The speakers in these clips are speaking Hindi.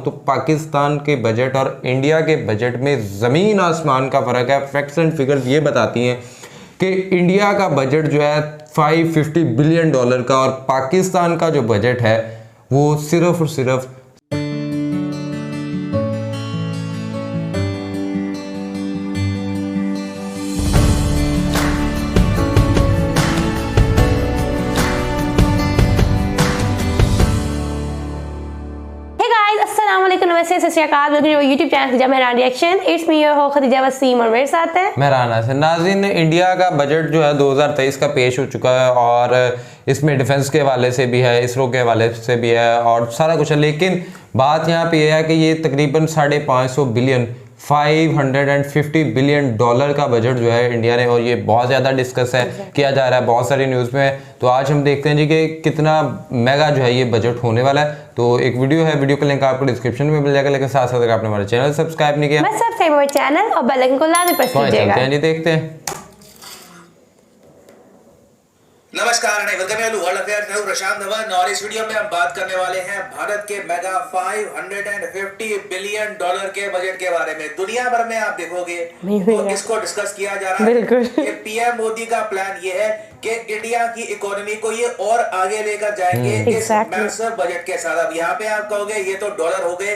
तो पाकिस्तान के बजट और इंडिया के बजट में ज़मीन आसमान का फ़र्क है। फैक्ट्स एंड फिगर्स ये बताती हैं कि इंडिया का बजट जो है 550 बिलियन डॉलर का और पाकिस्तान का जो बजट है वो सिर्फ और सिर्फ YouTube channel Khadija Mehran reaction. It's me your हो खदीजा वसीम और मेरे साथ है मेहरान हसन। नाज़रीन, इंडिया का बजट जो है 2023 का पेश हो चुका है और इसमें डिफेंस के हवाले से भी है, इसरो के हवाले से भी है और सारा कुछ है। लेकिन बात यहाँ पे यह है कि ये तकरीबन 550 बिलियन 550 बिलियन डॉलर का बजट जो है इंडिया ने, और ये बहुत ज़्यादा डिस्कस है किया जा रहा है बहुत सारी न्यूज़ में। तो आज हम देखते हैं जी कि कितना मेगा जो है ये बजट होने वाला है। तो एक वीडियो है, वीडियो का लिंक आपको डिस्क्रिप्शन में मिल जाएगा। लेकिन साथ साथ अगर आपने हमारे चैनल सब्सक्राइब नहीं किया, बस सब्सक्राइब हमारे चैनल और बेल आइकन को लाजमी प्रेस कीजिएगा। चलते हैं जी, देखते हैं। नमस्कार, वेलकम टू वर्ल्ड अफेयर्स। मैं हूं प्रशांत धवन और इस वीडियो में हम बात करने वाले हैं भारत के मेगा 550 बिलियन डॉलर के बजट के बारे में। दुनिया भर में आप देखोगे तो इसको डिस्कस किया जा रहा है। पीएम मोदी का प्लान ये है कि इंडिया की इकोनॉमी को ये और आगे लेकर जाएंगे इस मैसिव बजट के साथ। अब यहाँ पे आप कहोगे ये तो डॉलर हो गए,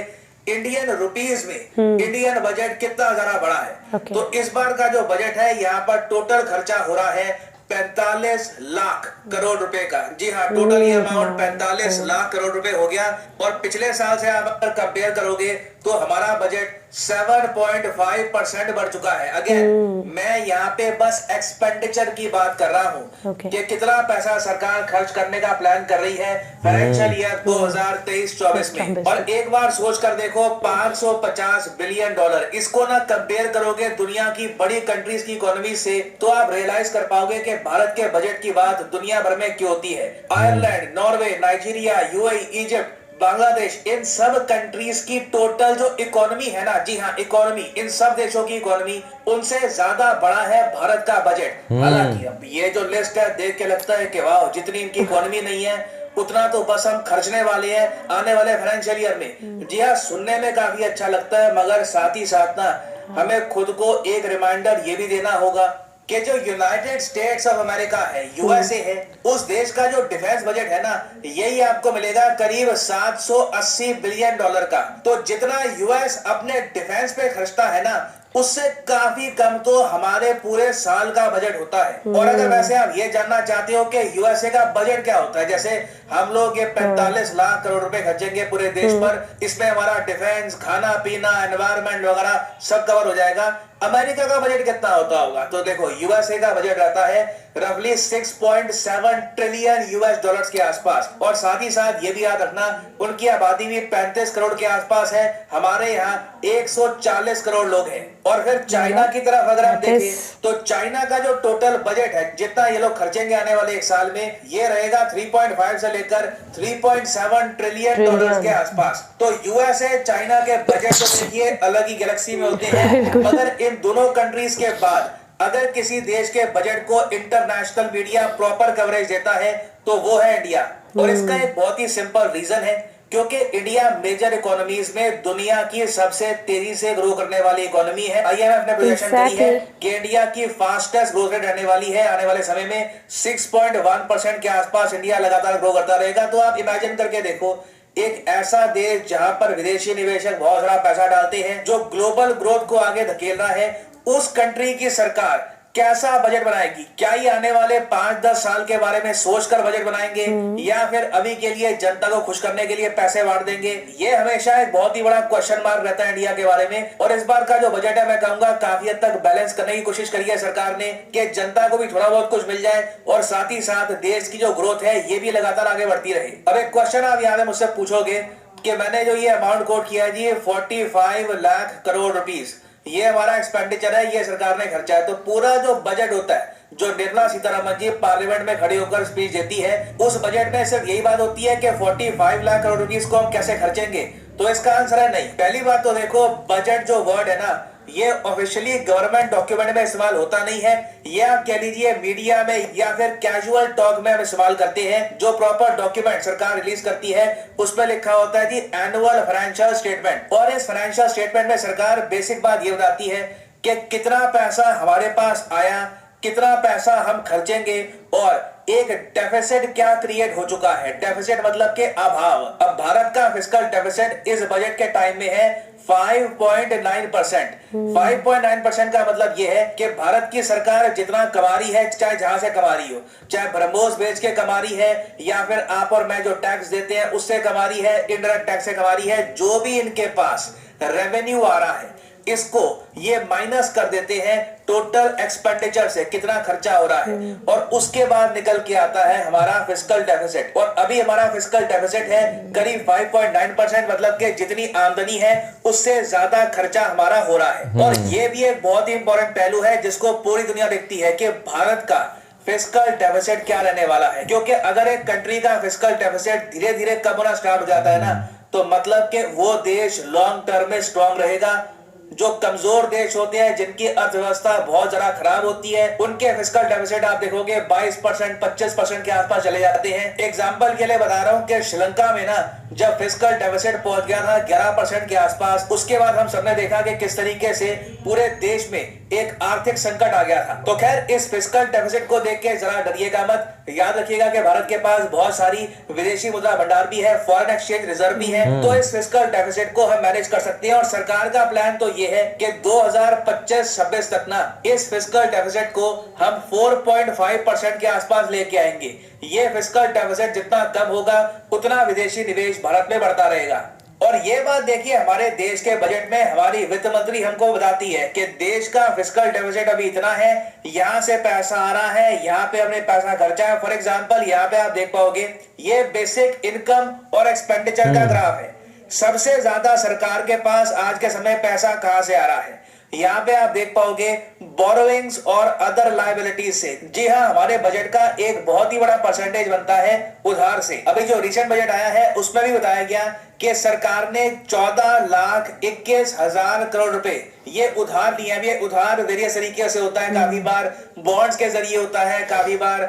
इंडियन रुपीस में इंडियन बजट कितना जरा बड़ा है। तो इस बार का जो बजट है यहाँ पर टोटल खर्चा हो रहा है 45 लाख करोड़ रुपए का। जी हाँ, टोटल ये अमाउंट 45 लाख करोड़ रुपए हो गया। और पिछले साल से आप अगर कंपेयर करोगे तो हमारा बजट 7.5% बढ़ चुका है। अगेन मैं यहाँ पे बस एक्सपेंडिचर की बात कर रहा हूँ कि कितना पैसा सरकार खर्च करने का प्लान कर रही है फाइनेंशियल ईयर 2023-24 में। और एक बार सोच कर देखो, 550 बिलियन डॉलर, इसको ना कंपेयर करोगे दुनिया की बड़ी कंट्रीज की इकोनॉमी से तो आप रियलाइज कर पाओगे कि भारत के बजट की बात दुनिया भर में क्यों होती है। Ireland, Norway, Nigeria, UAE, Egypt, Bangladesh, इन सब कंट्रीज की टोटल जो इकोनॉमी है ना, जी हाँ इकोनॉमी, इन सब देशों की इकोनॉमी उनसे ज्यादा बड़ा है भारत का बजट। हालांकि अब ये जो लिस्ट है देख के लगता है कि वाह, जितनी इनकी इकोनॉमी नहीं है उतना तो बस हम खर्चने वाले हैं आने वाले फाइनेंशियल ईयर में। जी हाँ, सुनने में काफी अच्छा लगता है, मगर साथ ही साथ ना हमें खुद को एक रिमाइंडर ये भी देना होगा कि जो यूनाइटेड स्टेट्स ऑफ अमेरिका है, यूएसए है, उस देश का जो डिफेंस बजट है ना, यही आपको मिलेगा करीब 780 बिलियन डॉलर का। तो जितना यूएस अपने डिफेंस पे खर्चता है ना, उससे काफी कम तो हमारे पूरे साल का बजट होता है। और अगर वैसे आप ये जानना चाहते हो कि यूएसए का बजट क्या होता है, जैसे हम लोग ये 45 लाख करोड़ रुपए खर्चेंगे पूरे देश पर, इसमें हमारा डिफेंस, खाना पीना, एनवायरमेंट वगैरह सब कवर हो जाएगा। अमेरिका का बजट कितना होता होगा? तो देखो, यूएसए का बजट रहता है रफली 6.7 ट्रिलियन यूएस डॉलर्स के आसपास। और साथ ही साथ ये भी याद रखना, उनकी आबादी भी 35 करोड़ के आसपास है, हमारे यहाँ 140 करोड़ लोग हैं। और फिर चाइना की तरफ अगर आप देखें तो चाइना का जो टोटल बजट है, जितना ये लोग खर्चेंगे आने वाले एक साल में, ये रहेगा 3.5 से लेकर 3.7 ट्रिलियन डॉलर्स के आसपास। तो यूएसए चाइना के बजट तो देखिए अलग ही गैलेक्सी में होते हैं। मगर इन दोनों कंट्रीज के बाद अगर किसी देश के बजट को इंटरनेशनल मीडिया प्रॉपर कवरेज देता है तो वो है इंडिया। और इसका एक बहुत ही सिंपल रीजन है, क्योंकि इंडिया मेजर इकोनॉमीज में दुनिया की सबसे तेजी से ग्रो करने वाली इकोनॉमी है। आईएमएफ ने प्रोजेक्शन करी है कि इंडिया की फास्टेस्ट ग्रोथ रेट रहने वाली है आने वाले समय में 6.1% के आसपास इंडिया लगातार ग्रो करता रहेगा। तो आप इमेजिन करके देखो, एक ऐसा देश जहां पर विदेशी निवेशक बहुत सारा पैसा डालते हैं, जो ग्लोबल ग्रोथ को आगे धकेल रहा है, उस कंट्री की सरकार कैसा बजट बनाएगी? क्या ये आने वाले 5-10 साल के बारे में सोचकर बजट बनाएंगे या फिर अभी के लिए जनता को खुश करने के लिए पैसे बांट देंगे? ये हमेशा एक बहुत ही बड़ा क्वेश्चन मार्क रहता है इंडिया के बारे में। और इस बार का जो बजट है, मैं कहूंगा काफी हद तक बैलेंस करने की कोशिश करी है सरकार ने कि जनता को भी थोड़ा बहुत कुछ मिल जाए और साथ ही साथ देश की जो ग्रोथ है ये भी लगातार आगे बढ़ती रहे। अब एक क्वेश्चन आप यहाँ मुझसे पूछोगे कि मैंने जो ये अमाउंट कोट किया है जी, 45 लाख करोड़ रुपीस, ये हमारा एक्सपेंडिचर है, ये सरकार ने खर्चा है। तो पूरा जो बजट होता है, जो निर्मला सीतारमण जी पार्लियामेंट में खड़ी होकर स्पीच देती है, उस बजट में सिर्फ यही बात होती है कि 45 लाख करोड़ रुपीस को हम कैसे खर्चेंगे। तो इसका आंसर है नहीं। पहली बात तो देखो, बजट जो वर्ड है ना, ये ऑफिशियली गवर्नमेंट डॉक्यूमेंट में इस्तेमाल होता नहीं है, ये आप कह लीजिए मीडिया में या फिर कैजुअल टॉक में हम इस्तेमाल करते हैं। जो प्रॉपर डॉक्यूमेंट सरकार रिलीज करती है उसमें लिखा होता है जी एनुअल फाइनेंशियल स्टेटमेंट, और इस फाइनेंशियल स्टेटमेंट में सरकार बेसिक बात ये बताती है कि कितना पैसा हमारे पास आया, कितना पैसा हम खर्चेंगे और एक डेफिसिट क्या क्रिएट हो चुका है। डेफिसिट मतलब के अभाव। अब भारत का फिस्कल डेफिसिट इस बजट के टाइम में है 5.9%। 5.9% का मतलब यह है कि भारत की सरकार जितना कमा रही है, चाहे जहां से कमा रही हो, चाहे ब्रह्मोस बेच के कमा रही है या फिर आप और मैं जो टैक्स देते हैं उससे कमा रही है, इनडायरेक्ट टैक्स से कमा रही है, जो भी इनके पास रेवेन्यू आ रहा है इसको ये माइनस कर देते हैं टोटल एक्सपेंडिचर से, कितना खर्चा हो रहा है, और उसके बाद निकल के आता है हमारा फिस्कल डेफिसिट। और अभी हमारा फिस्कल डेफिसिट है करीब 5.9%, मतलब कि जितनी आमदनी है उससे ज्यादा खर्चा हमारा हो रहा है। और ये भी एक बहुत ही इंपॉर्टेंट पहलू है जिसको पूरी दुनिया देखती है कि भारत का फिस्कल डेफिसिट क्या रहने वाला है। क्योंकि अगर एक कंट्री का फिस्कल डेफिसिट धीरे धीरे कम होना स्टार्ट हो जाता है ना, तो मतलब कि वो देश लॉन्ग टर्म में स्ट्रांग रहेगा। जो कमजोर देश होते हैं, जिनकी अर्थव्यवस्था बहुत ज्यादा खराब होती है, उनके फिस्कल डेफिसिट आप देखोगे 22%, 25% के आसपास चले जाते हैं। एग्जांपल के लिए बता रहा हूं कि श्रीलंका में ना जब फिस्कल डेफिसिट पहुंच गया था 11% के आसपास, उसके बाद हम सबने देखा कि किस तरीके से पूरे देश में एक आर्थिक संकट आ गया था। तो खैर इस फिस्कल डेफिसिट को देख के जरा डरिएगा मत। याद रखिएगा कि भारत के पास बहुत सारी विदेशी मुद्रा भंडार भी है, फॉरेन एक्सचेंज रिजर्व भी है, तो इस फिस्कल डेफिसिट को हम मैनेज कर सकते हैं। और सरकार का प्लान तो ये है कि 2025-26 तक ना इस फिस्कल डेफिसिट को हम 4.5% के आसपास लेके आएंगे। ये फिस्कल डेफिसिट जितना कम होगा उतना विदेशी निवेश भारत में बढ़ता रहेगा। और ये बात देखिए, हमारे देश के बजट में हमारी वित्त मंत्री हमको बताती है कि देश का फिस्कल डेफिसिट अभी इतना है, यहाँ से पैसा आ रहा है, यहाँ पे हमने पैसा खर्चा है। फॉर एग्जांपल यहाँ पे आप देख पाओगे ये बेसिक इनकम और एक्सपेंडिचर का ग्राफ है। सबसे ज्यादा सरकार के पास आज के समय पैसा कहां से आ रहा है, यहाँ पे आप देख पाओगे बोरोइंग्स और अदर लायबिलिटीज से। जी हाँ, हमारे बजट का एक बहुत ही बड़ा परसेंटेज बनता है उधार से। अभी जो रिसेंट बजट आया है उसमें भी बताया गया कि सरकार ने 14,21,000 करोड़ रुपए ये उधार लिए हैं। ये उधार वेरियस तरीके से होता है, काफी बार बॉन्ड्स के जरिए होता है, काफी बार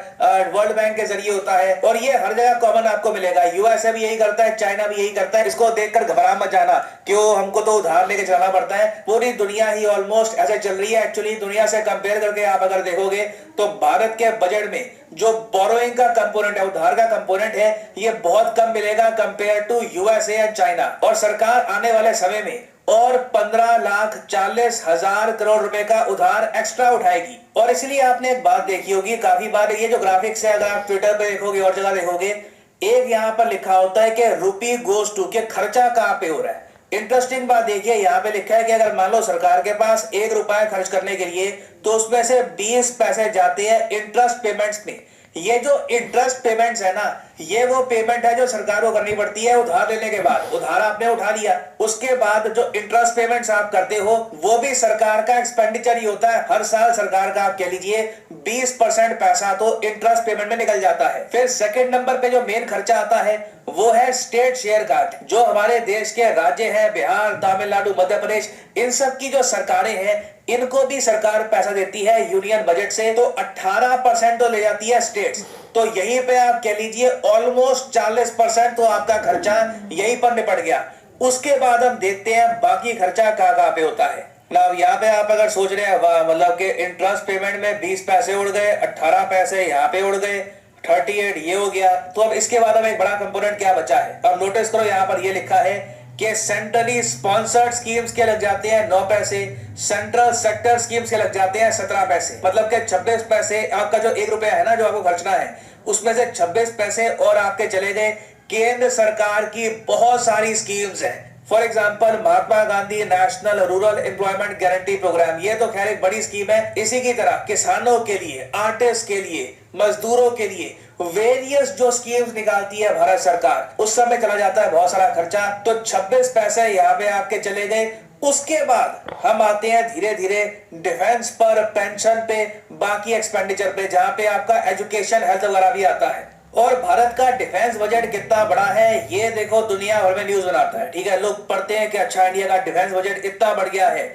वर्ल्ड बैंक के जरिए होता है, और ये हर जगह कॉमन आपको मिलेगा। यूएसए भी यही करता है, चाइना भी यही करता है। इसको देखकर घबरा मत जाना, क्यों हमको तो उधार लेके चलाना पड़ता है। पूरी दुनिया ही ऑलमोस्ट ऐसे चल रही है। एक्चुअली दुनिया से कंपेयर करके आप अगर देखोगे तो भारत के बजट में जो बोरोइंग का कंपोनेंट है, उधार का कंपोनेंट है, ये बहुत कम मिलेगा compare to USA and China. और सरकार आने वाले समय में और 15,40,000 करोड़ रुपए का उधार एक्स्ट्रा उठाएगी। और इसलिए आपने एक बात देखी होगी, काफी बार ये जो ग्राफिक्स है, अगर आप ट्विटर पे देखोगे और जगह देखोगे, एक यहाँ पर लिखा होता है कि रुपी गोज टू, के खर्चा कहां पे हो रहा है। इंटरेस्टिंग बात देखिए, यहाँ पे लिखा है कि अगर मान लो सरकार के पास 1 रुपया खर्च करने के लिए, तो उसमें से 20 पैसे जाते हैं इंटरेस्ट पेमेंट्स में। ये जो इंटरेस्ट पेमेंट्स है ना, ये वो पेमेंट है जो सरकार को करनी पड़ती है उधार लेने के बाद। उधार आपने उठा लिया, उसके बाद जो इंटरेस्ट पेमेंट्स आप करते हो वो भी सरकार का एक्सपेंडिचर ही होता है। हर साल सरकार का आप कह लीजिए 20% पैसा तो इंटरेस्ट पेमेंट में निकल जाता है। फिर सेकंड नंबर पे जो मेन खर्चा आता है वो है स्टेट शेयर कार्ड। जो हमारे देश के राज्य हैं, बिहार, तमिलनाडु, मध्य प्रदेश, इन सब की जो सरकारें हैं, इनको भी सरकार पैसा देती है यूनियन बजट से, तो 18% तो ले जाती है स्टेट्स। तो यहीं पे आप कह लीजिए ऑलमोस्ट 40% तो आपका खर्चा यहीं पर निपट गया। उसके बाद हम देखते हैं बाकी खर्चा कहाँ पे होता है। अब यहाँ पे आप अगर सोच रहे हैं मतलब कि इंटरेस्ट पेमेंट में 20 पैसे उड़ गए, 18 पैसे यहाँ पे उड़ गए, 38 ये हो गया, तो अब इसके बाद अब एक बड़ा कंपोनेंट क्या बचा है। अब नोटिस करो, यहाँ पर ये लिखा है कि सेंट्रली स्पॉन्सर्ड स्कीम्स के लग जाते हैं 9 पैसे, सेंट्रल सेक्टर स्कीम्स के लग जाते हैं 17 पैसे। मतलब कि 26 पैसे आपका जो 1 रुपया है ना जो आपको खर्चना है, उसमें से 26 पैसे और आपके चले गए केंद्र सरकार की बहुत सारी स्कीम्स हैं। For example Mahatma Gandhi national rural employment guarantee programme, ये तो खैर एक बड़ी स्कीम है। इसी की तरह किसानों के लिए, आर्टिस्ट के लिए, मजदूरों के लिए वेरियस जो स्कीम्स निकालती है भारत सरकार, उस समय चला जाता है बहुत सारा खर्चा। तो 26 पैसे यहाँ पे आपके चले गए। उसके बाद हम आते हैं धीरे धीरे डिफेंस पर, पेंशन पे, बाकी एक्सपेंडिचर पे, जहां पे आपका एजुकेशन, हेल्थ वगैरह भी आता है। और भारत का डिफेंस बजट कितना बड़ा है ये देखो दुनिया भर में न्यूज बनाता है। ठीक है, लोग पढ़ते हैं कि अच्छा इंडिया का डिफेंस बजट इतना बढ़ गया है,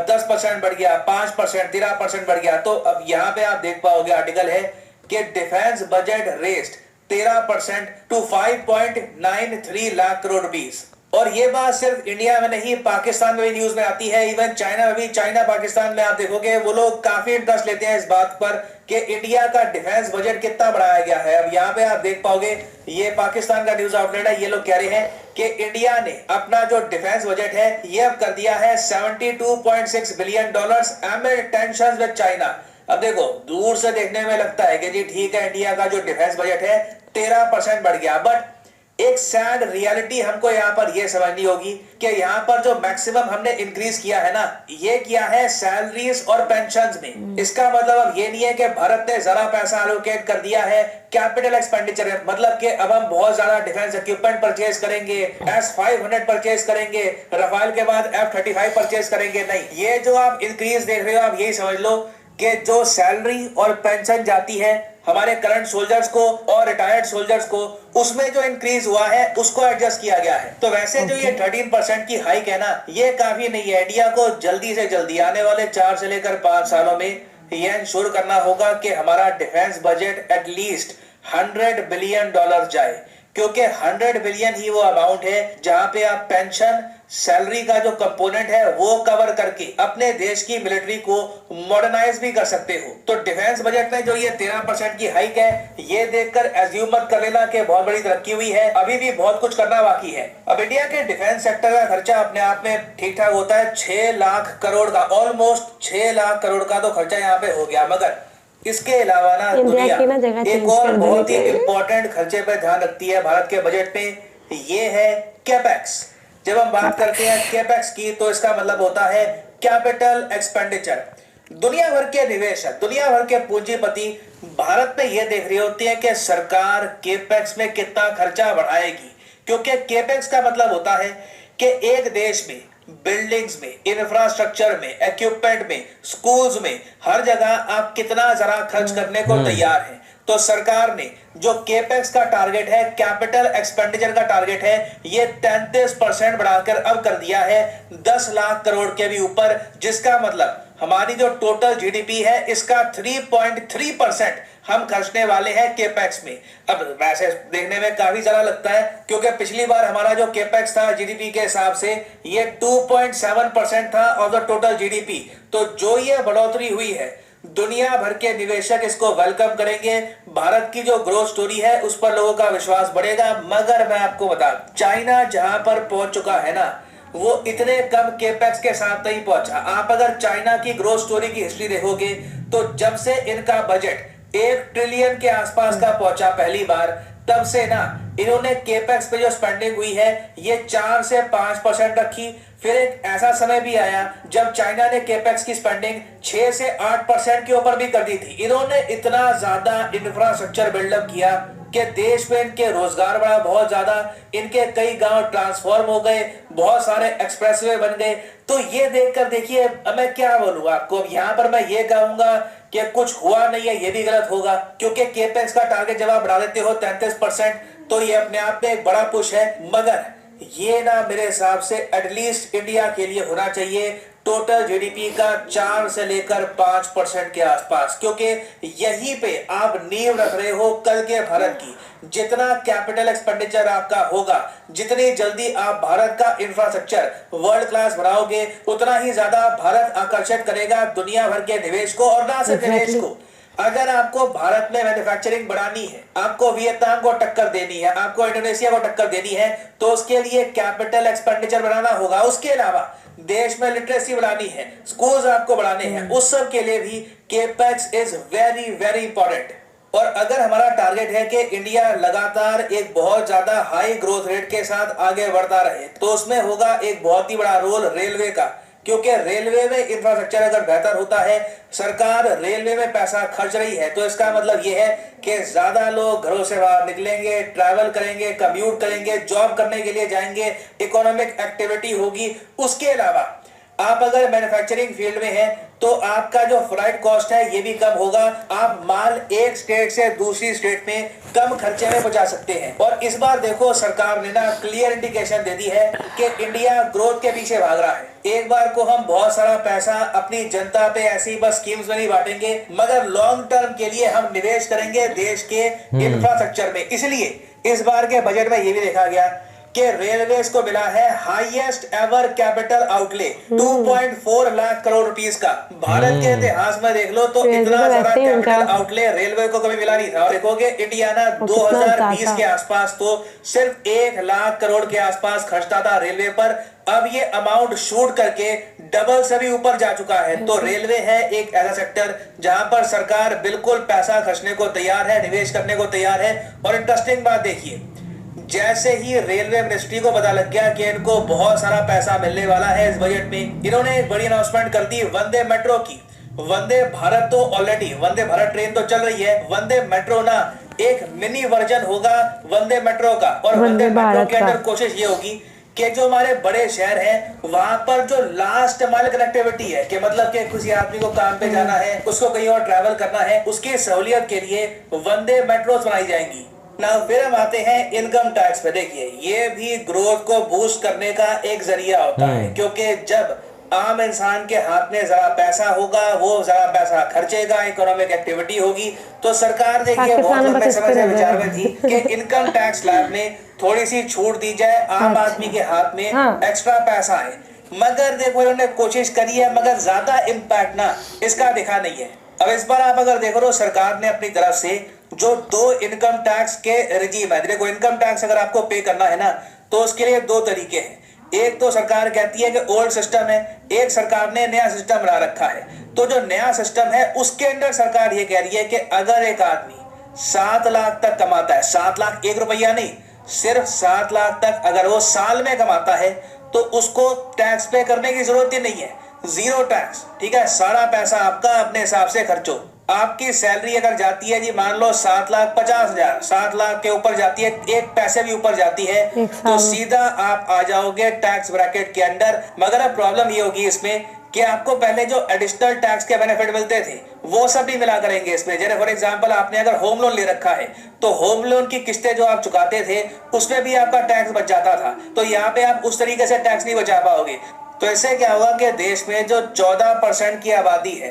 10% बढ़ गया, 5%, 13% बढ़ गया। तो अब यहाँ पे आप देख पाओगे आर्टिकल है कि defence budget raised 13% to 5.93 lakh crore rupees. और ये बात सिर्फ इंडिया में नहीं, पाकिस्तान में भी न्यूज में आती है, इवन चाइना में भी। चाइना पाकिस्तान में आप देखोगे वो लोग काफी इंटरेस्ट लेते हैं इस बात पर कि इंडिया का डिफेंस बजट कितना बढ़ाया गया है। अब यहाँ पे आप देख पाओगे ये पाकिस्तान का न्यूज आउटलेट है, ये लोग कह रहे हैं कि इंडिया ने अपना जो डिफेंस बजट है ये अब कर दिया है $72.6 बिलियन एमिड टेंशंस विद चाइना। अब देखो दूर से देखने में लगता है कि जी ठीक है इंडिया का जो डिफेंस बजट है 13% बढ़ गया, बट एक सैड रियलिटी हमको यहाँ पर यह समझनी होगी कि यहाँ पर जो मैक्सिमम हमने इंक्रीज किया है ना, ये किया है सैलरीज और पेंशन्स में। इसका मतलब अब ये नहीं है कि भारत ने जरा पैसा एलोकेट कर दिया है कैपिटल एक्सपेंडिचर में, मतलब कि अब हम बहुत ज्यादा डिफेंस इक्विपमेंट परचेज करेंगे, S-500 परचेज करेंगे, रफाल के बाद F-35 परचेज करेंगे। नहीं, ये जो आप इंक्रीज देख रहे हो आप यही समझ लो कि जो सैलरी और पेंशन जाती है हमारे करंट सोल्जर्स को और रिटायर्ड सोल्जर्स को, उसमें जो इंक्रीज हुआ है उसको एडजस्ट किया गया है। तो वैसे जो ये 13% की हाइक है ना, ये काफी नहीं है। इंडिया को जल्दी से जल्दी आने वाले 4 से लेकर 5 सालों में ये इंश्योर करना होगा कि हमारा डिफेंस बजट एटलीस्ट $100 बिलियन जाए, क्योंकि 100 बिलियन ही वो अमाउंट है जहां पे आप पेंशन सैलरी का जो कंपोनेंट है वो कवर करके अपने देश की मिलिट्री को मॉडर्नाइज भी कर सकते हो। तो डिफेंस बजट में जो ये 13% की हाइक है ये देखकर एज्यूम मत कर लेना कि बहुत बड़ी तरक्की हुई है, अभी भी बहुत कुछ करना बाकी है। अब इंडिया के डिफेंस सेक्टर का खर्चा अपने आप में ठीक ठाक होता है, 6 लाख करोड़ का, ऑलमोस्ट 6 लाख करोड़ का तो खर्चा यहाँ पे हो गया। मगर इसके अलावा ना दुनिया एक और बहुत ही इंपॉर्टेंट खर्चे पर ध्यान रखती है भारत के बजट में, ये है कैपेक्स। जब हम बात करते हैं कैपेक्स की तो इसका मतलब होता है कैपिटल एक्सपेंडिचर। दुनिया भर के निवेशक, दुनिया भर के पूंजीपति भारत में यह देख रहे होते हैं कि सरकार कैपेक्स में कितना खर्चा बढ़ाएगी, क्योंकि कैपेक्स का मतलब होता है कि एक देश में बिल्डिंग्स में, इंफ्रास्ट्रक्चर में, इक्विपमेंट में, स्कूल्स में, हर जगह आप कितना जरा खर्च करने को तैयार हैं। तो सरकार ने जो कैपेक्स का टारगेट है, कैपिटल एक्सपेंडिचर का टारगेट है, ये 33% बढ़ाकर अब कर दिया है 10 लाख करोड़ के भी ऊपर, जिसका मतलब हमारी जो टोटल जीडीपी है इसका 3.3% हम खर्चने वाले हैं कैपेक्स में। अब वैसे देखने में काफी ज्यादा लगता है, क्योंकि पिछली बार हमारा जो कैपेक्स था जीडीपी के हिसाब से ये 2.7% था ऑफ द टोटल जीडीपी। तो जो ये बढ़ोतरी हुई है दुनिया भर के निवेशक इसको वेलकम करेंगे, भारत की जो ग्रोथ स्टोरी है उस पर लोगों का विश्वास बढ़ेगा। मगर मैं आपको बता, चाइना जहां पर पहुंच चुका है ना, वो इतने कम कैपेक्स के साथ नहीं पहुंचा। आप अगर चाइना की ग्रोथ स्टोरी की हिस्ट्री देखोगे तो जब से इनका बजट 1 ट्रिलियन के आसपास का पहुंचा पहली बार, तब से ना इन्होंने कैपेक्स पे जो स्पेंडिंग हुई है ये 4 से 5% रखी। फिर एक ऐसा समय भी आया जब चाइना ने कैपेक्स की स्पेंडिंग 6 से 8% के ऊपर भी कर दी थी। इन्होंने इतना ज्यादा इंफ्रास्ट्रक्चर बिल्डअप किया कि देश में इनके रोजगार बढ़ा बहुत ज्यादा, इनके कई गांव ट्रांसफॉर्म हो गए, बहुत सारे एक्सप्रेसवे बन गए। तो ये देखकर देखिए, अब मैं क्या बोलूंगा आपको, अब यहाँ पर मैं ये कहूंगा कि कुछ हुआ नहीं है ये भी गलत होगा, क्योंकि कैपेक्स का टारगेट जब आप बढ़ा देते हो 33% तो ये अपने आप में एक बड़ा पुश है। मगर ये ना मेरे हिसाब से एटलीस्ट इंडिया के लिए होना चाहिए टोटल जीडीपी का 4 से लेकर 5% के आसपास, क्योंकि यहीं पे आप नींव रख रहे हो कल के भारत की। जितना कैपिटल एक्सपेंडिचर आपका होगा, जितनी जल्दी आप भारत का इंफ्रास्ट्रक्चर वर्ल्ड क्लास बनाओगे, उतना ही ज्यादा भारत आकर्षित करेगा दुनिया भर के निवेश को। और ना सिर्फ निवेश को, अगर आपको भारत में मैन्युफैक्चरिंग बढ़ानी है, आपको वियतनाम को टक्कर देनी है, आपको इंडोनेशिया को टक्कर देनी है, तो उसके लिए कैपिटल एक्सपेंडिचर बढ़ाना होगा। उसके अलावा देश में लिटरेसी बढ़ानी है, स्कूल्स आपको बढ़ाने हैं, उस सब के लिए भी capex is very very important. और अगर हमारा टारगेट है कि इंडिया लगातार एक बहुत ज्यादा हाई ग्रोथ रेट के साथ आगे बढ़ता रहे, तो उसमें होगा एक बहुत ही बड़ा रोल रेलवे का, क्योंकि रेलवे में इंफ्रास्ट्रक्चर अगर बेहतर होता है, सरकार रेलवे में पैसा खर्च रही है, तो इसका मतलब यह है कि ज्यादा लोग घरों से बाहर निकलेंगे, ट्रैवल करेंगे, कम्यूट करेंगे, जॉब करने के लिए जाएंगे, इकोनॉमिक एक्टिविटी होगी। उसके अलावा आप अगर मैन्युफैक्चरिंग फील्ड में हैं तो आपका जो फ्लाइट कॉस्ट है ये भी कम होगा। आप माल एक स्टेट से दूसरी स्टेट में कम खर्चे में पहुंचा सकते हैं। और इस बार देखो सरकार ने ना क्लियर इंडिकेशन दे दी है कि इंडिया ग्रोथ के पीछे भाग रहा है। एक बार को हम बहुत सारा पैसा अपनी जनता पे ऐसी बस स्कीम्स में नहीं बांटेंगे, मगर लॉन्ग टर्म के लिए हम निवेश करेंगे देश के इंफ्रास्ट्रक्चर में। इसलिए इस बार के बजट में ये भी देखा गया कि रेलवेज को मिला है highest ever capital outlay 2.4 lakh crore rupees का। भारत के इतिहास में देख लो तो इतना ज्यादा कैपिटल आउटले रेलवे को कभी मिला नहीं था। और देखोगे इंडिया ना 2020 के आसपास तो सिर्फ 1 लाख करोड़ के आसपास खर्चता था रेलवे पर। अब ये अमाउंट शूट करके डबल से भी ऊपर जा चुका है। तो रेलवे है एक ऐसा सेक्टर जहां पर सरकार बिल्कुल पैसा खर्चने को तैयार है, निवेश करने को तैयार है। और इंटरेस्टिंग बात देखिए, जैसे ही रेलवे मिनिस्ट्री को पता लग गया कि इनको बहुत सारा पैसा मिलने वाला है इस बजट में, इन्होंने एक बड़ी अनाउंसमेंट कर दी वंदे मेट्रो की। वंदे भारत तो ऑलरेडी वंदे भारत ट्रेन तो चल रही है, वंदे मेट्रो ना एक मिनी वर्जन होगा वंदे मेट्रो का। और वंदे मेट्रो के अंदर कोशिश ये होगी कि जो हमारे बड़े शहर हैं वहां पर जो लास्ट माइल कनेक्टिविटी है, कि मतलब कि किसी आदमी को काम पे जाना है, उसको कहीं और ट्रैवल करना है, उसकी सहूलियत के लिए वंदे मेट्रो बनाई जाएंगी ना। फिर हम आते हैं इनकम टैक्स पे। देखिए ये भी ग्रोथ को बूस्ट करने का एक जरिया होता है, क्योंकि जब आम इंसान के हाथ में जरा पैसा होगा, वो जरा पैसा खर्चेगा, इकोनॉमिक एक्टिविटी होगी, तो सरकार देखिए बहुत लंबे समय से विचार में थी कि इनकम टैक्स स्लैब में थोड़ी सी छूट दी जाए, आम आदमी के हाथ में एक्स्ट्रा पैसा आए। मगर देखो इन्होंने कोशिश करी है, मगर ज्यादा इम्पैक्ट ना इसका दिखा नहीं है। अब इस बार आप अगर देखो तो सरकार ने अपनी तरफ से जो 2 इनकम टैक्स के रिजीम है, देखो इनकम टैक्स अगर आपको पे करना है ना तो उसके लिए 2 तरीके हैं। एक तो सरकार कहती है कि ओल्ड सिस्टम है, एक सरकार ने नया सिस्टम बना रखा है। तो जो नया सिस्टम है उसके अंदर सरकार ये कह रही है कि अगर एक आदमी 7 लाख तक कमाता है, 7 लाख 1 रुपया नहीं, सिर्फ 7 लाख तक अगर वो साल में कमाता है तो उसको टैक्स पे करने की जरूरत ही नहीं है, 0 टैक्स। ठीक है, सारा पैसा आपका अपने हिसाब से खर्चो। आपकी सैलरी अगर जाती है जी मान लो 7,50,000, 7 लाख के ऊपर जाती है, 1 पैसे भी ऊपर जाती है, तो सीधा आप आ जाओगे टैक्स ब्रैकेट के अंदर। मगर अब प्रॉब्लम ये होगी इसमें कि आपको पहले जो एडिशनल टैक्स के बेनिफिट मिलते थे वो सब भी मिला करेंगे इसमें। जैसे फॉर एग्जांपल आपने अगर होम लोन ले रखा है तो होम लोन की किस्तें जो आप चुकाते थे उसमें भी आपका टैक्स बच जाता था। तो यहाँ पे आप उस तरीके से टैक्स नहीं बचा पाओगे। तो इससे क्या होगा कि देश में जो 14% की आबादी है,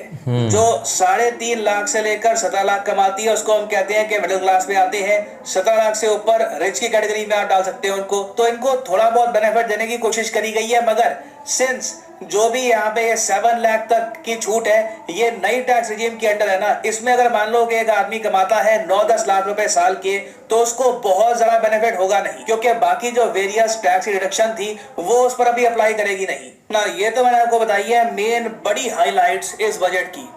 जो 3.5 लाख से लेकर 17 लाख कमाती है, उसको हम कहते हैं कि मिडिल क्लास में आते हैं। 17 लाख से ऊपर रिच की कैटेगरी में आप डाल सकते हो उनको। तो इनको थोड़ा बहुत बेनिफिट देने की कोशिश करी गई है, मगर सिंस जो भी यहाँ पे 7 लाख तक की छूट है ये नई टैक्स रिजीम के अंडर है ना, इसमें अगर मान लो कि एक आदमी कमाता है 9-10 लाख रुपए साल के तो उसको बहुत ज्यादा बेनिफिट होगा नहीं, क्योंकि बाकी जो वेरियस टैक्स रिडक्शन थी वो उस पर अभी अप्लाई करेगी नहीं ना। ये तो मैंने आपको बताई है मेन बड़ी हाईलाइट्स इस बजट की।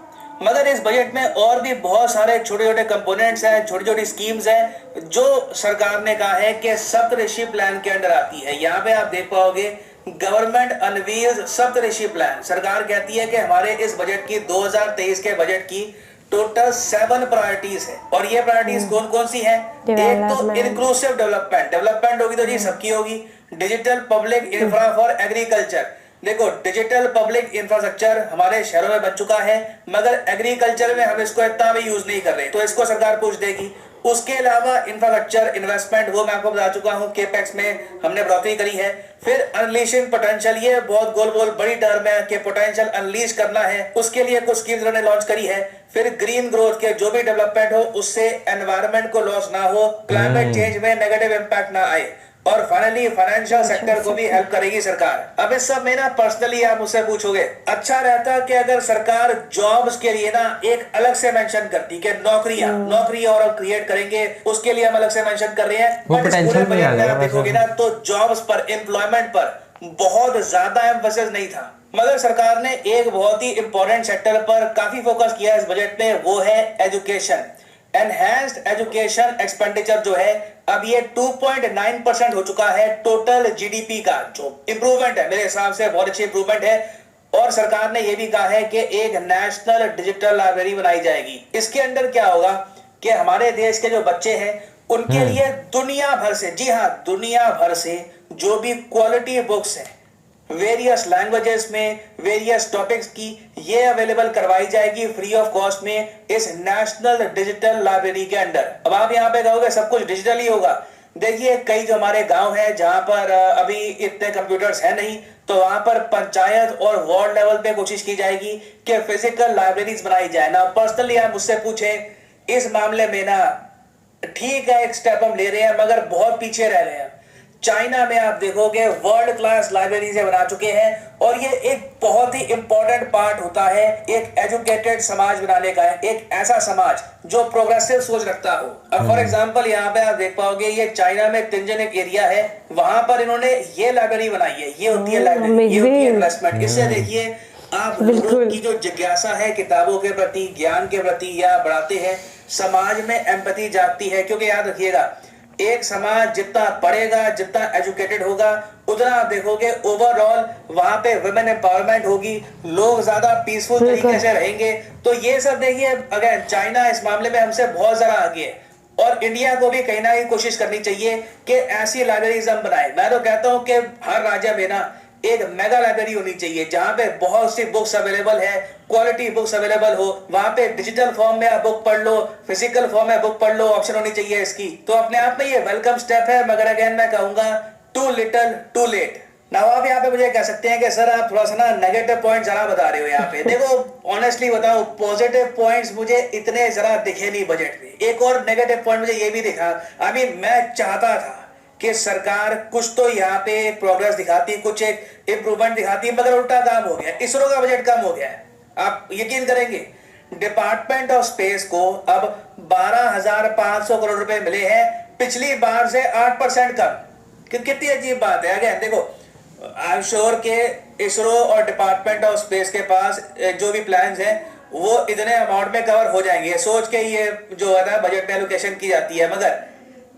मगर इस बजट में और भी बहुत सारे छोटे छोटे कंपोनेंट्स हैं, छोटी छोटी स्कीम्स हैं जो सरकार ने कहा है कि सप्तऋषि प्लान के अंडर आती है। यहाँ पे आप देख पाओगे गवर्नमेंट अनवील्स सप्तऋषि प्लान। सरकार कहती है कि हमारे इस बजट की 2023 के बजट की टोटल 7 प्रायोरिटीज है। और ये प्रायोरिटीज कौन कौन सी हैं? एक तो इंक्लूसिव डेवलपमेंट होगी तो जी सबकी होगी। Digital public infra for agriculture. देखो डिजिटल पब्लिक इंफ्रास्ट्रक्चर हमारे शहरों में बन चुका है, मगर एग्रीकल्चर में हम इसको इतना भी यूज नहीं कर रहे, तो इसको सरकार पूछ देगी। उसके अलावा इंफ्रास्ट्रक्चर इन्वेस्टमेंट वो मैं आपको बता चुका हूं, केपेक्स में हमने बढ़ोतरी करी है। फिर अनलीशिंग पोटेंशियल, ये बहुत गोल बड़ी टर्म है कि पोटेंशियल अनलीश करना है, उसके लिए कुछ स्कीम्स उन्होंने लॉन्च करी है। फिर ग्रीन ग्रोथ के जो भी डेवलपमेंट हो उससे एनवायरनमेंट को लॉस ना हो, क्लाइमेट चेंज में नेगेटिव इंपैक्ट ना आए। और फाइनली फाइनेंशियल सेक्टर को भी हेल्प करेगी सरकार। अब इस सब में ना पर्सनली आप मुझसे पूछोगे अच्छा रहता कि अगर सरकार जॉब्स के लिए ना एक अलग से मेंशन करती कि नौकरी और क्रिएट करेंगे, उसके लिए हम अलग से मेंशन कर रहे हैं। बट इस पूरे बजट में आप देखोगे ना तो जॉब्स पर, एम्प्लॉयमेंट पर बहुत ज्यादा एम्फेसिस नहीं था। मगर सरकार ने एक बहुत ही इंपॉर्टेंट सेक्टर पर काफी फोकस किया इस बजट में, वो है एजुकेशन। एनहांस्ड एजुकेशन एक्सपेंडिचर जो है अब ये 2.9% हो चुका है टोटल जीडीपी का, जो इंप्रूवमेंट है मेरे हिसाब से बहुत अच्छी इंप्रूवमेंट है। और सरकार ने ये भी कहा है कि एक नेशनल डिजिटल लाइब्रेरी बनाई जाएगी। इसके अंदर क्या होगा कि हमारे देश के जो बच्चे हैं उनके लिए दुनिया भर से, जी हाँ दुनिया भर से जो भी क्वालिटी बुक्स हैं वेरियस लैंग्वेजेस में वेरियस टॉपिक्स की ये अवेलेबल करवाई जाएगी फ्री ऑफ कॉस्ट में इस नेशनल डिजिटल लाइब्रेरी के अंडर। अब आप यहाँ पे कहोगे सब कुछ डिजिटल ही होगा। देखिए कई जो हमारे गांव हैं जहां पर अभी इतने कंप्यूटर्स है नहीं, तो वहां पर पंचायत और वार्ड लेवल पे कोशिश की जाएगी कि फिजिकल लाइब्रेरीज बनाई जाए ना। पर्सनली आप मुझसे पूछें इस मामले में ना, ठीक है एक स्टेप हम ले रहे हैं मगर बहुत पीछे रह रहे हैं। चाइना में आप देखोगे वर्ल्ड क्लास लाइब्रेरीज बना चुके हैं और ये एक बहुत ही इंपॉर्टेंट पार्ट होता है एक एजुकेटेड समाज बनाने का, है एक ऐसा समाज जो प्रोग्रेसिव सोच रखता हो। अब फॉर एग्जांपल यहाँ पे आप देख पाओगे ये चाइना में तिनजन एक एरिया है, वहां पर इन्होंने ये लाइब्रेरी बनाई है। ये होती है लाइब्रेरी, ये होती है इन्वेस्टमेंट। इससे देखिए आप लोगों की जो जिज्ञासा है किताबों के प्रति, ज्ञान के प्रति या बढ़ाते हैं, समाज में एम्पैथी जागती है। क्योंकि याद रखिएगा एक समाज जितना पढ़ेगा, जितना एजुकेटेड होगा, उतना आप देखोगे ओवरऑल वहां पे वुमेन एम्पावरमेंट होगी, लोग ज्यादा पीसफुल तरीके से रहेंगे। तो ये सब देखिए अगर चाइना इस मामले में हमसे बहुत ज्यादा आगे है और इंडिया को भी कहीं ना कहीं कोशिश करनी चाहिए कि ऐसी लाइब्रेरीज हम बनाए। मैं तो कहता हूं कि हर राज्य में ना एक मेगा लाइब्रेरी होनी चाहिए जहां पे बहुत सी बुक्स अवेलेबल है, क्वालिटी बुक्स अवेलेबल हो। वहां पे डिजिटल फॉर्म में आप बुक पढ़ लो, फिजिकल फॉर्म में बुक पढ़ लो, ऑप्शन होनी चाहिए इसकी। तो अपने आप में ये वेलकम स्टेप है, मगर अगेन मैं कहूंगा टू लिटिल टू लेट। ना आप यहाँ पे मुझे कह सकते हैं कि सर आप थोड़ा सा ना नेगेटिव पॉइंट जरा बता रहे हो यहाँ पे। देखो ऑनेस्टली बताओ, पॉजिटिव पॉइंट्स मुझे इतने जरा दिखे नहीं बजट में। एक और नेगेटिव पॉइंट मुझे ये भी दिखा, मैं चाहता था कि सरकार कुछ तो यहाँ पे प्रोग्रेस दिखाती, कुछ एक इंप्रूवमेंट दिखाती, मगर उल्टा काम हो गया। इसरो का बजट कम हो गया है। आप यकीन करेंगे डिपार्टमेंट ऑफ स्पेस को अब 12,500 करोड़ रुपए मिले हैं, पिछली बार से 8% कम। कितनी अजीब बात है। अगेन देखो आई एम श्योर के इसरो और डिपार्टमेंट ऑफ स्पेस के पास जो भी प्लान्स हैं वो इतने अमाउंट में कवर हो जाएंगे, सोच के ये जो है ना बजट में एलोकेशन की जाती है। मगर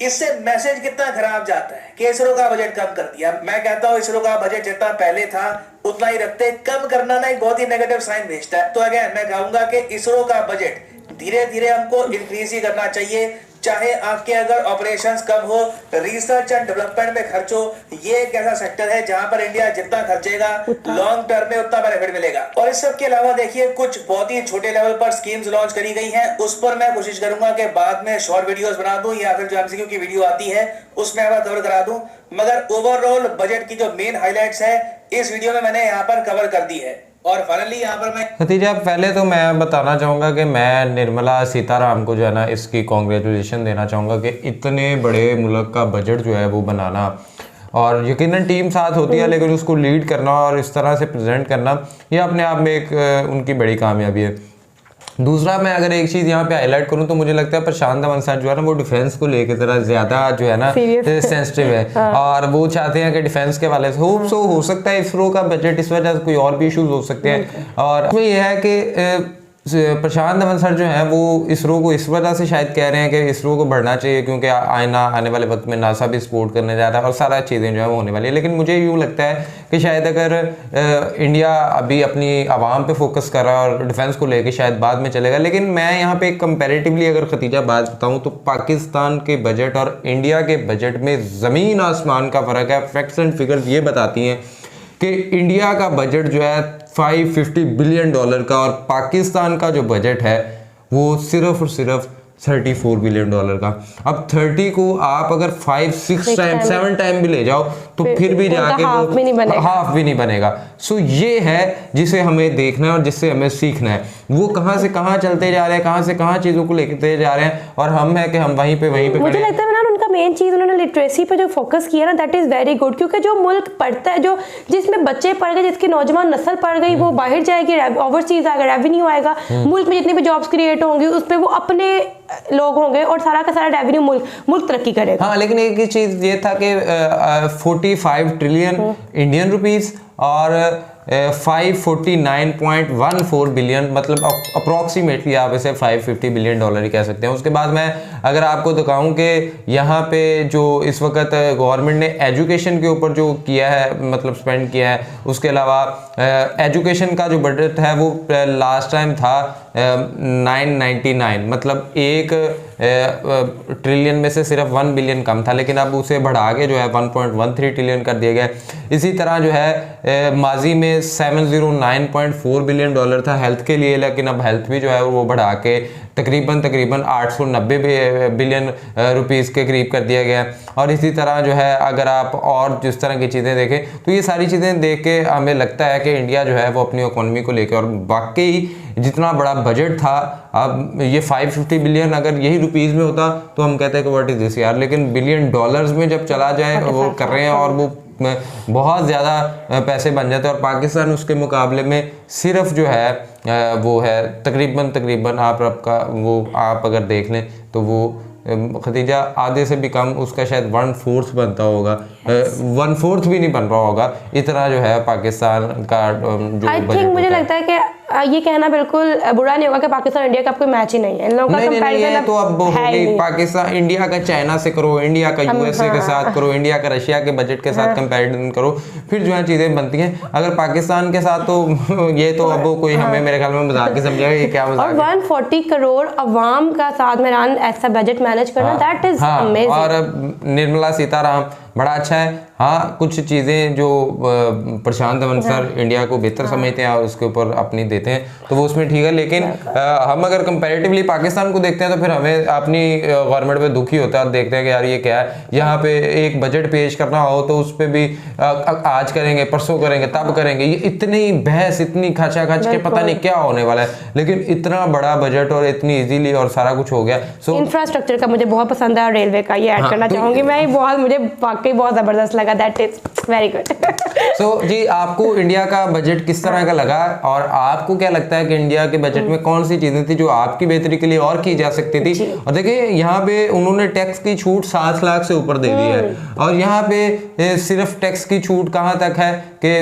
इससे मैसेज कितना खराब जाता है कि इसरो का बजट कम कर दिया। मैं कहता हूं इसरो का बजट जितना पहले था उतना ही रखते। कम करना ना एक बहुत ही नेगेटिव साइन भेजता है। तो अगेन मैं कहूंगा कि इसरो का बजट धीरे धीरे हमको इंक्रीज ही करना चाहिए, चाहे आपके अगर ऑपरेशंस कम हो, रिसर्च एंड डेवलपमेंट में खर्च हो। ये एक ऐसा सेक्टर है जहां पर इंडिया जितना खर्चेगा लॉन्ग टर्म में उतना बेनिफिट मिलेगा। और इस सब के अलावा देखिए कुछ बहुत ही छोटे लेवल पर स्कीम्स लॉन्च करी गई हैं, उस पर मैं कोशिश करूंगा कि बाद में शॉर्ट वीडियोस बना दूं या फिर जो एमसीक्यू की वीडियो आती है उसमें मैं कवर करा दूं। मगर ओवरऑल बजट की जो मेन हाईलाइट्स है इस वीडियो में मैंने यहाँ पर कवर कर दी है। और फाइनली यहाँ पर मैं खतीजा पहले तो मैं बताना चाहूँगा कि मैं निर्मला सीताराम को जो है ना इसकी कॉन्ग्रेचुलेशन देना चाहूँगा कि इतने बड़े मुल्क का बजट जो है वो बनाना, और यकीनन टीम साथ होती है लेकिन उसको लीड करना और इस तरह से प्रेजेंट करना ये अपने आप में एक उनकी बड़ी कामयाबी है। दूसरा मैं अगर एक चीज़ यहाँ पे हाईलाइट करूँ तो मुझे लगता है प्रशांत धवन सर जो है ना वो डिफेंस को लेकर ज़रा ज़्यादा जो है ना सेंसिटिव है और वो चाहते हैं कि डिफेंस के वाले से हो सकता है इसरो का बजट इस वजह से कोई और भी इश्यूज हो सकते हैं। और उसमें यह है कि प्रशांत धवन सर जो है वो इसरो को इस वजह से शायद कह रहे हैं कि इसरो को बढ़ना चाहिए क्योंकि आने वाले वक्त में नासा भी सपोर्ट करने जा रहा है और सारा चीज़ें जो है वो होने वाली है। लेकिन मुझे यूँ लगता है कि शायद अगर इंडिया अभी अपनी आवाम पे फोकस कर रहा है और डिफेंस को लेके शायद बाद में चलेगा। लेकिन मैं यहाँ पे कंपैरेटिवली अगर खतीजा बात बताऊँ तो पाकिस्तान के बजट और इंडिया के बजट में ज़मीन आसमान का फ़र्क है। फैक्ट्स एंड फिगर्स ये बताती हैं कि इंडिया का बजट जो है $550 बिलियन का और पाकिस्तान का जो बजट है वो सिर्फ और सिर्फ $34 बिलियन का। अब 30 को आप अगर 5-6 टाइम 7 टाइम भी ले जाओ तो फिर भी जाके हाफ भी नहीं बनेगा। सो ये है जिसे हमें देखना है और जिससे हमें सीखना है। वो कहाँ से कहाँ चलते जा रहे हैं, कहाँ से कहाँ चीज़ों को लेते जा रहे हैं और हम है कि हम वहीं पे मुझे लगता है ना उनका मेन चीज़ उन्होंने लिटरेसी पे जो फोकस किया ना दैट इज़ वेरी गुड। क्योंकि जो मुल्क पढ़ता है, जो जिसमें बच्चे पढ़ गए, जिसकी नौजवान नस्ल पढ़ गई, वो बाहर जाएगी, ओवरसीज आएगा, रेवेन्यू आएगा, मुल्क में जितनी भी जॉब्स क्रिएट होंगी उस पर वो अपने लोग होंगे और सारा का सारा रेवेन्यू मुल्क तरक्की करेगा। हाँ, लेकिन एक चीज़ ये था कि 45 ट्रिलियन इंडियन रुपीस और 549.14 बिलियन, मतलब अप्रॉक्सीमेटली आप इसे $550 बिलियन ही कह सकते हैं। उसके बाद मैं अगर आपको दिखाऊं कि यहाँ पे जो इस वक्त गवर्नमेंट ने एजुकेशन के ऊपर जो किया है, मतलब स्पेंड किया है, उसके अलावा एजुकेशन का जो बजट है वो लास्ट टाइम था 999, मतलब 1 ट्रिलियन में से सिर्फ 1 बिलियन कम था, लेकिन अब उसे बढ़ा के जो है 1.13 ट्रिलियन कर दिया गया। इसी तरह जो है माजी में 709.4 बिलियन डॉलर था हेल्थ के लिए, लेकिन अब हेल्थ भी जो है वो बढ़ा के तकरीबन 890 बिलियन रुपीस के करीब कर दिया गया। और इसी तरह जो है अगर आप और जिस तरह की चीज़ें देखें तो ये सारी चीज़ें देख के हमें लगता है कि इंडिया जो है वो अपनी इकोनॉमी को लेकर, और वाकई जितना बड़ा बजट था, अब ये 550 बिलियन अगर यही रुपीज़ में होता तो हम कहते हैं कि व्हाट इज दिस यार, लेकिन बिलियन डॉलर्स में जब चला जाए वो कर रहे हैं और वो बहुत ज़्यादा पैसे बन जाते हैं। और पाकिस्तान उसके मुकाबले में सिर्फ जो है वो है तकरीबन आप अगर देख लें तो वो खतीजा आधे से भी कम, उसका शायद 1/4 बनता होगा, 1/4 भी नहीं बन रहा होगा। इतना जो है पाकिस्तान का जो आई थिंक मुझे लगता है कि ये कहना बिल्कुल बुरा नहीं होगा कि पाकिस्तान इंडिया का कोई मैच ही नहीं है। इन लोगों का कंपैरिजन तो अब होगी पाकिस्तान इंडिया का चाइना से करो, इंडिया का यूएसए के साथ करो, इंडिया का रशिया के बजट के साथ कंपैरिजन करो, फिर जो है चीज़ें बनती हैं। अगर पाकिस्तान के साथ तो ये तो अब कोई हमें मेरे ख्याल में मजाक ही समझेगा, ये क्या मजाक है। 140 करोड़ अवाम का साथ में रन ऐसा बजट मैनेज करना, दैट इज अमेजिंग। और निर्मला सीतारामन बड़ा अच्छा है। हाँ, कुछ चीज़ें जो प्रशांत धवन सर इंडिया को बेहतर समझते हैं और उसके ऊपर अपनी देते हैं तो वो उसमें ठीक है, लेकिन हम अगर कंपैरेटिवली पाकिस्तान को देखते हैं तो फिर हमें अपनी गवर्नमेंट पे दुखी होता है। देखते हैं कि यार ये क्या है, यहाँ पे एक बजट पेश करना हो तो उस पर भी आज करेंगे, परसों करेंगे, तब करेंगे, ये इतनी बहस, इतनी खचा खच के पता नहीं क्या होने वाला है, लेकिन इतना बड़ा बजट और इतनी ईजीली और सारा कुछ हो गया। इंफ्रास्ट्रक्चर का मुझे बहुत पसंद है और रेलवे का ये ऐड करना चाहूंगी मैं, मुझे वाकई बहुत जबरदस्त लगा, दैट इज वेरी गुड। सो जी, आपको इंडिया का बजट किस तरह का लगा और आपको क्या लगता है कि इंडिया के बजट में कौन सी चीजें थी जो आपकी बेहतरी के लिए और की जा सकती थी? और देखिए यहाँ पे उन्होंने टैक्स की छूट 7 लाख से ऊपर दे दी है, और यहाँ पे सिर्फ टैक्स की छूट कहाँ तक है कि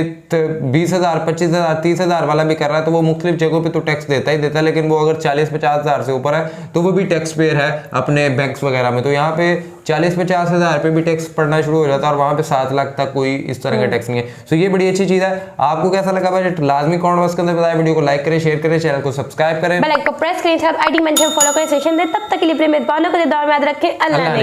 20,000, 25,000, 30,000 वाला भी कर रहा है तो वो मुख्तलिफ जगहों पे तो टैक्स देता ही देता है, लेकिन वो अगर 40-50 हज़ार से ऊपर है तो वो भी टैक्स पेयर है अपने बैंक्स वगैरह में। तो यहाँ पे 40-50 हज़ार पे भी टैक्स पड़ना शुरू हो जाता है और वहाँ पे 7 लाख तक कोई इस तरह का टैक्स नहीं है। सो ये बड़ी अच्छी चीज़ है। आपको कैसा लगा बजट? लाजमी कमेंट बॉक्स के अंदर बताएं, वीडियो को लाइक करें, शेयर करें, चैनल को सब्सक्राइब करें, बेल आइकन को प्रेस करें, साथ आईडी मेंशन फॉलो करें, सेशन दे। तब तक के लिए अपने मेजबानों को दुआ में याद रखें। अल्लाह।